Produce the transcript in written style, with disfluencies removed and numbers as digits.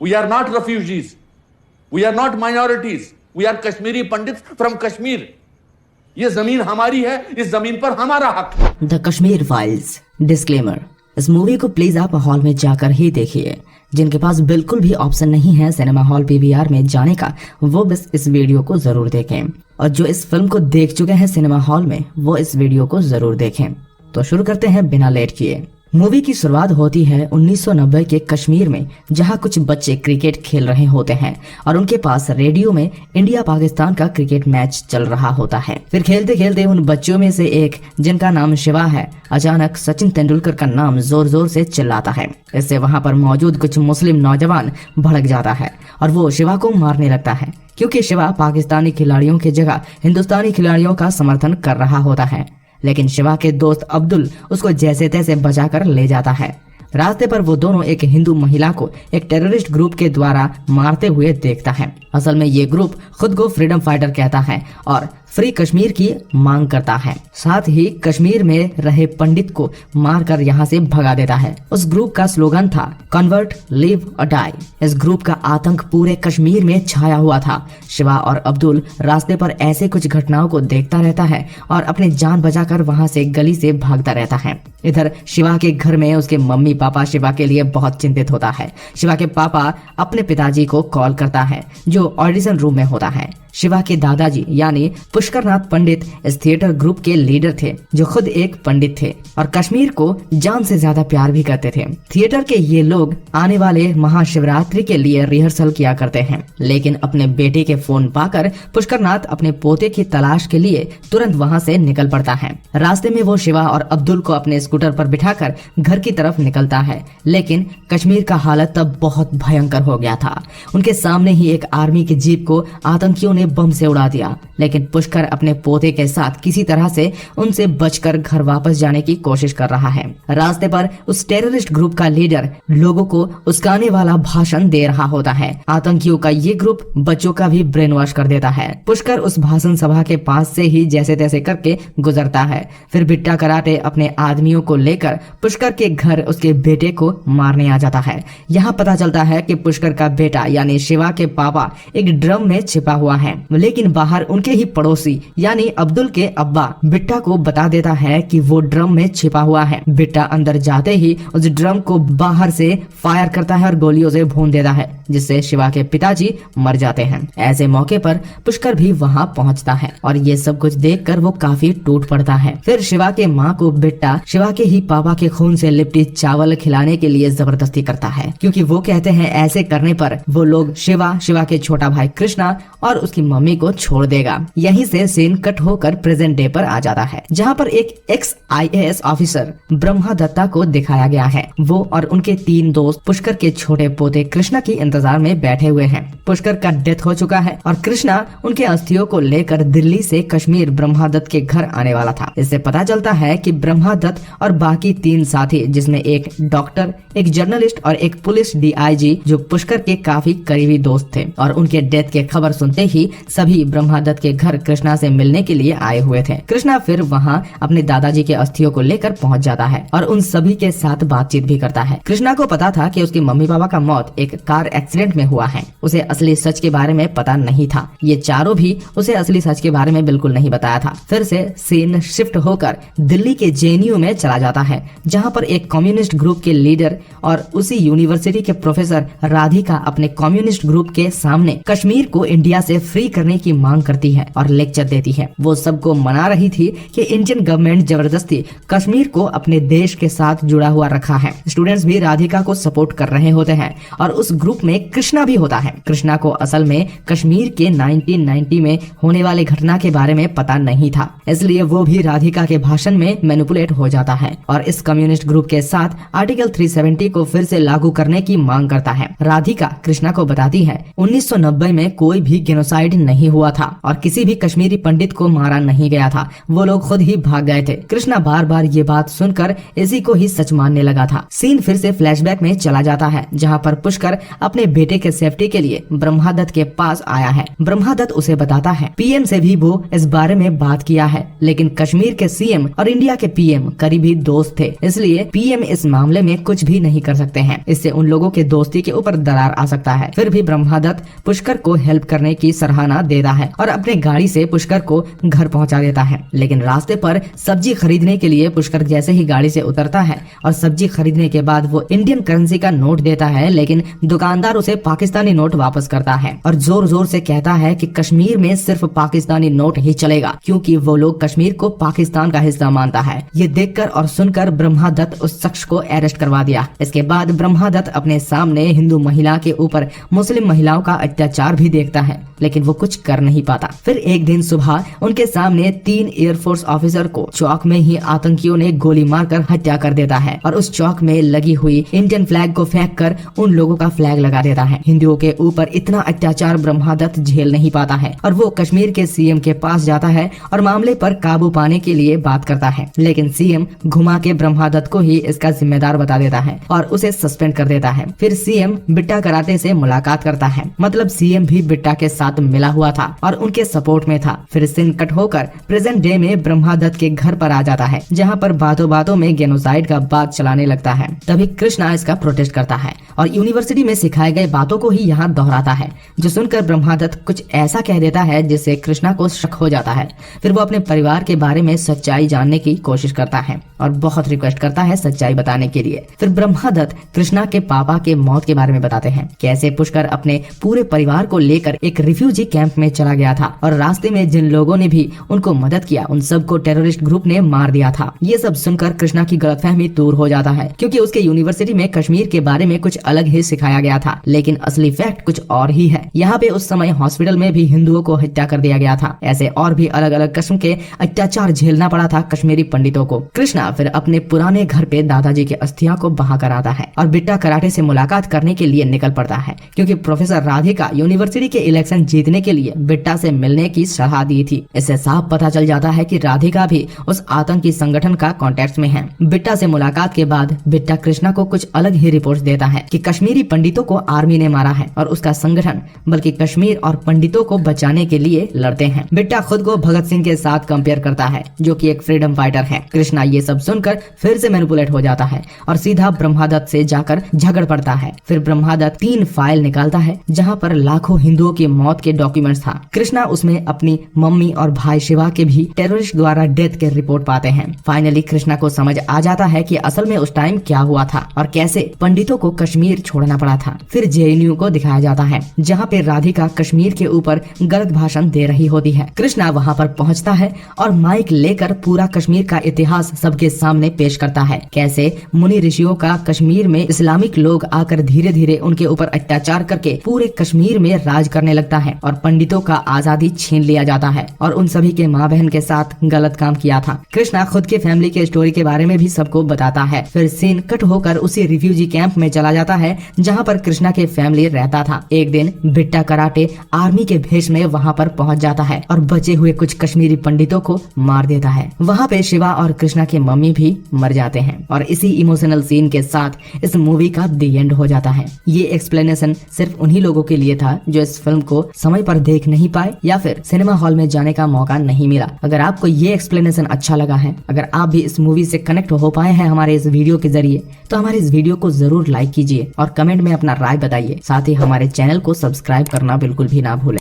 We are not refugees. We are not minorities. We are Kashmiri Pandits from Kashmir. ये जमीन हमारी है, इस जमीन पर हमारा हक है। The Kashmir files. डिस्क्लेमर, इस मूवी को प्लीज आप हॉल में जाकर ही देखिए। जिनके पास बिल्कुल भी ऑप्शन नहीं है सिनेमा हॉल पीवीआर में जाने का, वो बस इस वीडियो को जरूर देखें। और जो इस फिल्म को देख चुके हैं सिनेमा हॉल में, वो इस वीडियो को जरूर देखें। तो शुरू करते हैं बिना लेट किए। मूवी की शुरुआत होती है 1990 के कश्मीर में, जहां कुछ बच्चे क्रिकेट खेल रहे होते हैं और उनके पास रेडियो में इंडिया पाकिस्तान का क्रिकेट मैच चल रहा होता है। फिर खेलते खेलते उन बच्चों में से एक, जिनका नाम शिवा है, अचानक सचिन तेंदुलकर का नाम जोर जोर से चिल्लाता है। इससे वहां पर मौजूद कुछ मुस्लिम नौजवान भड़क जाता है और वो शिवा को मारने लगता है, क्योंकि शिवा पाकिस्तानी खिलाड़ियों की जगह हिंदुस्तानी खिलाड़ियों का समर्थन कर रहा होता है। लेकिन शिवा के दोस्त अब्दुल उसको जैसे तैसे बचाकर ले जाता है। रास्ते पर वो दोनों एक हिंदू महिला को एक टेररिस्ट ग्रुप के द्वारा मारते हुए देखता है। असल में ये ग्रुप खुद को फ्रीडम फाइटर कहता है और फ्री कश्मीर की मांग करता है। साथ ही कश्मीर में रहे पंडित को मारकर यहाँ से भगा देता है। उस ग्रुप का स्लोगन था कन्वर्ट, लिव और डाई। इस ग्रुप का आतंक पूरे कश्मीर में छाया हुआ था। शिवा और अब्दुल रास्ते पर ऐसे कुछ घटनाओं को देखता रहता है और अपनी जान बचाकर वहाँ से गली से भागता रहता है। इधर शिवा के घर में उसके मम्मी पापा शिवा के लिए बहुत चिंतित होता है। शिवा के पापा अपने पिताजी को कॉल करता है, जो ऑडिशन रूम में होता है। शिवा के दादाजी यानी पुष्करनाथ पंडित इस थिएटर ग्रुप के लीडर थे, जो खुद एक पंडित थे और कश्मीर को जान से ज्यादा प्यार भी करते थे। थिएटर के ये लोग आने वाले महाशिवरात्रि के लिए रिहर्सल किया करते हैं। लेकिन अपने बेटे के फोन पाकर पुष्करनाथ अपने पोते की तलाश के लिए तुरंत वहाँ से निकल पड़ता है। रास्ते में वो शिवा और अब्दुल को अपने स्कूटर पर बिठाकर घर की तरफ निकलता है। लेकिन कश्मीर का हालत तब बहुत भयंकर हो गया था। उनके सामने ही एक आर्मी की जीप को आतंकियों ने बम से उड़ा दिया। लेकिन पुष्कर अपने पोते के साथ किसी तरह से उनसे बचकर घर वापस जाने की कोशिश कर रहा है। रास्ते पर उस टेररिस्ट ग्रुप का लीडर लोगों को उस्काने वाला भाषण दे रहा होता है। आतंकियों का ये ग्रुप बच्चों का भी ब्रेन वॉश कर देता है। पुष्कर उस भाषण सभा के पास से ही जैसे तैसे करके गुजरता है। फिर बिट्टा कराटे अपने आदमियों को लेकर पुष्कर के घर उसके बेटे को मारने आ जाता है। यहाँ पता चलता है कि पुष्कर का बेटा यानी शिवा के पापा एक ड्रम में छिपा हुआ है। लेकिन बाहर उनके ही पड़ोसी यानी अब्दुल के अब्बा बिट्टा को बता देता है कि वो ड्रम में छिपा हुआ है। बिट्टा अंदर जाते ही उस ड्रम को बाहर से फायर करता है और गोलियों से भून देता है, जिससे शिवा के पिताजी मर जाते हैं। ऐसे मौके पर पुष्कर भी वहां पहुंचता है और ये सब कुछ देखकर वो काफी टूट पड़ता है। फिर शिवा के माँ को बिट्टा शिवा के ही पापा के खून से लिपटी चावल खिलाने के लिए जबरदस्ती करता है, क्योंकि वो कहते हैं ऐसे करने पर वो लोग शिवा के छोटा भाई कृष्णा और उसकी मम्मी को छोड़ देगा। यहीं से सीन कट होकर प्रेजेंट डे पर आ जाता है, जहां पर एक ex IAS officer Brahma Datta को दिखाया गया है। वो और उनके 3 दोस्त पुष्कर के छोटे पोते कृष्णा की इंतजार में बैठे हुए हैं। पुष्कर का डेथ हो चुका है और कृष्णा उनके अस्थियों को लेकर दिल्ली से कश्मीर ब्रह्मा दत्त के घर आने वाला था। इससे पता चलता है कि ब्रह्मा दत्त और बाकी 3 साथी, जिसमें एक डॉक्टर, एक जर्नलिस्ट और एक पुलिस DIG, जो पुष्कर के काफी करीबी दोस्त थे, और उनके डेथ के खबर सुनते ही सभी ब्रह्मा दत्त के घर कृष्णा से मिलने के लिए आए हुए थे। कृष्णा फिर वहां अपने दादाजी के अस्थियों को लेकर पहुंच जाता है और उन सभी के साथ बातचीत भी करता है। कृष्णा को पता था कि उसके मम्मी पापा का मौत एक कार एक्सीडेंट में हुआ है। उसे असली सच के बारे में पता नहीं था। ये चारों भी उसे असली सच के बारे में बिल्कुल नहीं बताया था। फिर से सीन शिफ्ट होकर दिल्ली के JNU में चला जाता है, जहाँ पर एक कम्युनिस्ट ग्रुप के लीडर और उसी यूनिवर्सिटी के प्रोफेसर राधिका अपने कम्युनिस्ट ग्रुप के सामने कश्मीर को इंडिया से फ्री करने की मांग करती है और लेक्चर देती है। वो सबको मना रही थी कि इंडियन गवर्नमेंट जबरदस्ती कश्मीर को अपने देश के साथ जुड़ा हुआ रखा है। स्टूडेंट्स भी राधिका को सपोर्ट कर रहे होते हैं और उस ग्रुप में कृष्णा भी होता है। कृष्णा को असल में कश्मीर के 1990 में होने वाले घटना के बारे में पता नहीं था, इसलिए वो भी राधिका के भाषण में मैनिपुलेट हो जाता है और इस कम्युनिस्ट ग्रुप के साथ आर्टिकल 370 को फिर से लागू करने की मांग करता है। राधिका कृष्णा को बताती है 1990 में कोई भी गेनोसाइड जेनोसाइड नहीं हुआ था और किसी भी कश्मीरी पंडित को मारा नहीं गया था, वो लोग खुद ही भाग गए थे। कृष्णा बार बार ये बात सुनकर इसी को ही सच मानने लगा था। सीन फिर से फ्लैशबैक में चला जाता है, जहाँ पर पुष्कर अपने बेटे के सेफ्टी के लिए ब्रह्मादत्त के पास आया है। ब्रह्मादत्त उसे बताता है पीएम से भी वो इस बारे में बात किया है, लेकिन कश्मीर के सीएम और इंडिया के पीएम करीबी दोस्त थे, इसलिए पीएम इस मामले में कुछ भी नहीं कर सकते हैं। इससे उन लोगों के दोस्ती के ऊपर दरार आ सकता है। फिर भी ब्रह्मादत्त पुष्कर को हेल्प करने की सराहना देता है और अपने गाड़ी से पुष्कर को घर पहुंचा देता है। लेकिन रास्ते पर सब्जी खरीदने के लिए पुष्कर जैसे ही गाड़ी से उतरता है और सब्जी खरीदने के बाद वो इंडियन करेंसी का नोट देता है, लेकिन दुकानदार उसे पाकिस्तानी नोट वापस करता है और जोर जोर से कहता है कि कश्मीर में सिर्फ पाकिस्तानी नोट ही चलेगा, क्योंकि वो लोग कश्मीर को पाकिस्तान का हिस्सा मानता है। ये देखकर और सुनकर ब्रह्मादत्त उस शख्स को अरेस्ट करवा दिया। इसके बाद ब्रह्मादत्त अपने सामने हिंदू महिला के ऊपर मुस्लिम महिलाओं का अत्याचार भी देखता है, लेकिन वो कुछ कर नहीं पाता। फिर एक दिन सुबह उनके सामने 3 एयरफोर्स ऑफिसर को चौक में ही आतंकियों ने गोली मारकर हत्या कर देता है और उस चौक में लगी हुई इंडियन फ्लैग को फेंक कर उन लोगों का फ्लैग लगा देता है। हिंदुओं के ऊपर इतना अत्याचार ब्रह्मादत्त झेल नहीं पाता है और वो कश्मीर के सीएम के पास जाता है और मामले पर काबू पाने के लिए बात करता है, लेकिन सीएम घुमा के ब्रह्मादत्त को ही इसका जिम्मेदार बता देता है और उसे सस्पेंड कर देता है। फिर सीएम बिट्टा कराटे से मुलाकात करता है, मतलब सीएम भी बिट्टा के साथ मिला हुआ था और उनके सपोर्ट में था। फिर सीन कट होकर प्रेजेंट डे में ब्रह्मादत्त के घर पर आ जाता है, जहाँ पर बातों बातों में जेनोसाइड का बात चलाने लगता है। तभी कृष्णा इसका प्रोटेस्ट करता है और यूनिवर्सिटी में सिखाए गए बातों को ही यहाँ दोहराता है, जो सुनकर ब्रह्मादत्त कुछ ऐसा कह देता है जिससे कृष्णा को शक हो जाता है। फिर वो अपने परिवार के बारे में सच्चाई जानने की कोशिश करता है और बहुत रिक्वेस्ट करता है सच्चाई बताने के लिए। फिर ब्रह्मादत्त कृष्णा के पापा के मौत के बारे में बताते हैं, कैसे पुष्कर अपने पूरे परिवार को लेकर एक रिफ्यूजी कैंप में चला गया था और रास्ते में जिन लोगों ने भी उनको मदद किया उन सबको टेररिस्ट ग्रुप ने मार दिया था। ये सब सुनकर कृष्णा की गलतफहमी दूर हो जाता है, क्योंकि उसके यूनिवर्सिटी में कश्मीर के बारे में कुछ अलग ही सिखाया गया था, लेकिन असली फैक्ट कुछ और ही है। यहाँ पे उस समय हॉस्पिटल में भी हिंदुओं को हत्या कर दिया गया था। ऐसे और भी अलग अलग किस्म के अत्याचार झेलना पड़ा था कश्मीरी पंडितों को। कृष्णा फिर अपने पुराने घर पे दादाजी के अस्थियां को बहा कर आता है और बिट्टा कराटे से मुलाकात करने के लिए निकल पड़ता है, क्योंकि प्रोफेसर राधिका यूनिवर्सिटी के इलेक्शन जीतने के लिए बिट्टा से मिलने की सलाह दी थी। इससे साफ पता चल जाता है कि राधिका भी उस आतंकी संगठन का कॉन्टेक्ट में है। बिट्टा से मुलाकात के बाद बिट्टा कृष्णा को कुछ अलग ही रिपोर्ट देता है कि कश्मीरी पंडितों को आर्मी ने मारा है और उसका संगठन बल्कि कश्मीर और पंडितों को बचाने के लिए लड़ते हैं। बिट्टा खुद को भगत सिंह के साथ कंपेयर करता है, जो कि एक फ्रीडम फाइटर है। कृष्णा ये सब सुनकर फिर से मैनिपुलेट हो जाता है और सीधा ब्रह्मादत्त से जाकर झगड़ पड़ता है। फिर ब्रह्मादत्त 3 फाइल निकालता है जहाँ पर लाखों हिंदुओं की मौत के डॉक्यूमेंट्स था। कृष्णा उसमें अपनी मम्मी और भाई शिवा के भी टेररिस्ट द्वारा डेथ के रिपोर्ट पाते हैं। फाइनली कृष्णा को समझ आ जाता है कि असल में उस टाइम क्या हुआ था और कैसे पंडितों को कश्मीर छोड़ना पड़ा था। फिर जेएनयू को दिखाया जाता है, जहाँ पे राधिका कश्मीर के ऊपर गलत भाषण दे रही होती है। कृष्णा वहाँ पर पहुँचता है और माइक लेकर पूरा कश्मीर का इतिहास सबके सामने पेश करता है, कैसे मुनि ऋषियों का कश्मीर में इस्लामिक लोग आकर धीरे धीरे उनके ऊपर अत्याचार करके पूरे कश्मीर में राज करने लगता है और पंडितों का आजादी छीन लिया जाता है और उन सभी के माँ बहन के साथ गलत काम किया था। कृष्णा खुद के फैमिली के स्टोरी के बारे में भी सबको बताता है। फिर सीन कट होकर उसी रिफ्यूजी कैंप में चला जाता है जहाँ पर कृष्णा के फैमिली रहता था। एक दिन बिट्टा कराटे आर्मी के भेष में वहाँ पर पहुँच जाता है और बचे हुए कुछ कश्मीरी पंडितों को मार देता है। वहाँ पे शिवा और कृष्णा के मम्मी भी मर जाते हैं और इसी इमोशनल सीन के साथ इस मूवी का दी एंड हो जाता है। ये एक्सप्लेनेशन सिर्फ उन्हीं लोगों के लिए था जो इस फिल्म को समय पर देख नहीं पाए या फिर सिनेमा हॉल में जाने का मौका नहीं मिला। अगर आपको ये एक्सप्लेनेशन अच्छा लगा है, अगर आप भी इस मूवी से कनेक्ट हो पाए हैं हमारे इस वीडियो के जरिए, तो हमारे इस वीडियो को जरूर लाइक कीजिए और कमेंट में अपना राय बताइए। साथ ही हमारे चैनल को सब्सक्राइब करना बिल्कुल भी ना भूलें।